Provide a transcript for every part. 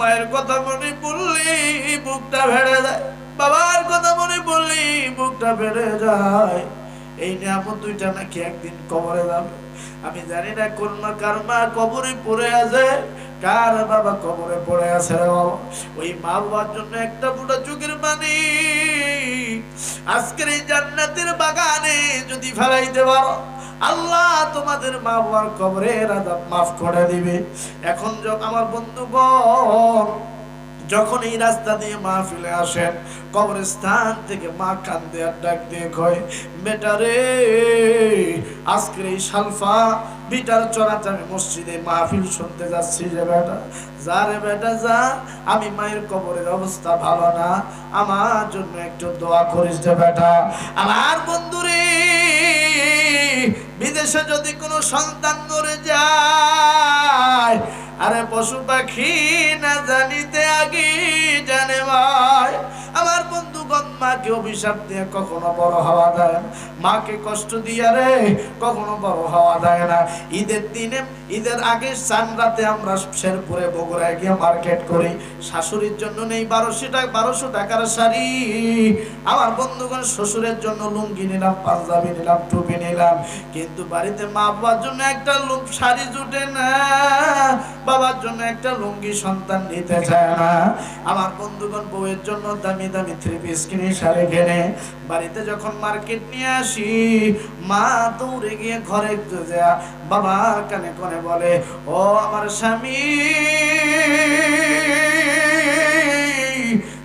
মায়ের কথা মনে পড়লি বুকটা ভেড়ে যায়, বাবার কথা মনে পড়লি বুকটা ভেড়ে যায়। এই নিয়ামত দুইটা নাকি একদিন কবরে যাবে। আমি জানি না কোন মা কার মা কবরে পড়ে আছে, কার বাবা কবরে পড়ে আছে রে বাবা। ওই মা বাবার জন্য একটা ফুটা চোখের পানি আজকের এই জান্নাতের বাগানে যদি ফেলাইতে পারো, আল্লাহ তোমাদের মা বাবার কবরের আযাব মাফ করে দিবে। এখন আমার বন্ধুগণ, যখন এই রাস্তা দিয়ে মাহফিলে আসেন, কবরস্থান থেকে মা কান্দে আর ডাক দিয়ে কয়, বেটা রে, আজকের এই সালফা বিটার চরাচামে মসজিদে মাহফিল শুনতে যাচ্ছি যে বেটা, যা রে বেটা যা, আমি মায়ের কবরের অবস্থা ভালো না, আমার জন্য একটু দোয়া করিস যে বেটা। আমার বন্ধুরে, বিদেশে যদি কোনো সন্তান মরে যায়, আরে পশু পাখি না জানিতে আগে জানে ভাই। আমার বন্ধুগণ, মাকে অভিশাপ দিয়ে কখনো বড় হওয়া যায় না, মাকে কষ্ট দিয়ে রে কখনো বড় হওয়া যায় না। ঈদের দিনে, ঈদের আগে সান রাতে আমরা শেরপুরে বগুড়ায় গিয়ে মার্কেট করি, শাশুড়ির জন্য নেই 1200 টাকার শাড়ি, আমার বন্ধুগণ শ্বশুরের জন্য লুঙ্গি নিলাম, পাঞ্জাবি নিলাম, টুপি নিলাম, কিন্তু বাড়িতে মা বাবার জন্য একটা শাড়ি জুটে না, বাবার জন্য একটা লুঙ্গি সন্তান নিতে চায় না। আমার বন্ধুগণ, বউয়ের জন্য দামি দামি 3 পিস কিনে শাড়ি কিনে বাড়িতে যখন মার্কেট নিয়ে আসি, মা দৌড়ে গিয়ে ঘরে যা বাবা কানে কানে বলে, ও আমার স্বামী,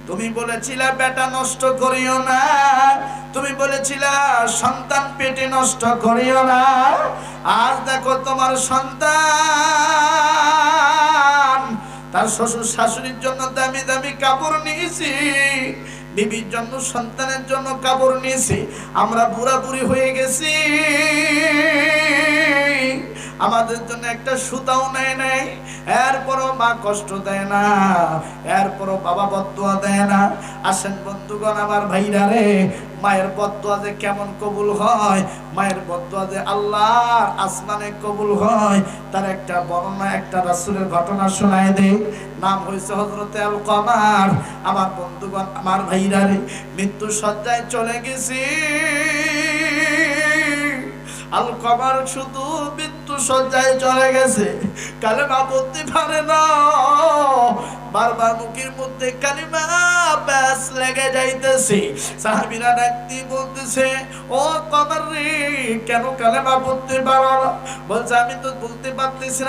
তুমি বলেছিলা বেটা নষ্ট করিও না, তুমি বলেছিলা সন্তান পেটে নষ্ট করিও না, আজ দেখো তোমার সন্তান তার শ্বশুর শাশুড়ির জন্য দামি দামি কাপড় নিয়েছি, বিবির জন্য সন্তানের জন্য কাপড় নিয়েছি, আমরা বুড়া বুড়ি হয়ে গেছি, আমাদের জন্য একটা সুতাও নেয় নাই, এরপরও মা কষ্ট দেয় না, এরপরও বাবা বদদুয়া দেয় না। আসেন বন্ধুগণ, আমার ভাইরা রে, মায়ের বদদুয়া যে কেমন কবুল হয়, মায়ের বদদুয়া যে আল্লাহর আসমানে কবুল হয়, তার একটা বর্ণনা, একটা রাসূলের ঘটনা শোনায় দেই। নাম হয়েছে হযরতে আলকামার। আমার বন্ধুগণ, আমার ভাইরা রে, মৃত্যু শয্যায় চলে গেছি, আলকামার শুধু মৃত্যু শয্যায় চলে গেছে, কালেমা বলতে পারে না, বারবার মুখের মধ্যে কালিমা ব্যাস লেগে যাইতেছে। সাহাবীরা ডাকতে বলতেছে, ও কমর রে, কেন কালেমা বলতে পারো না? বলছে, আমি তো বলতে পারতেছি না।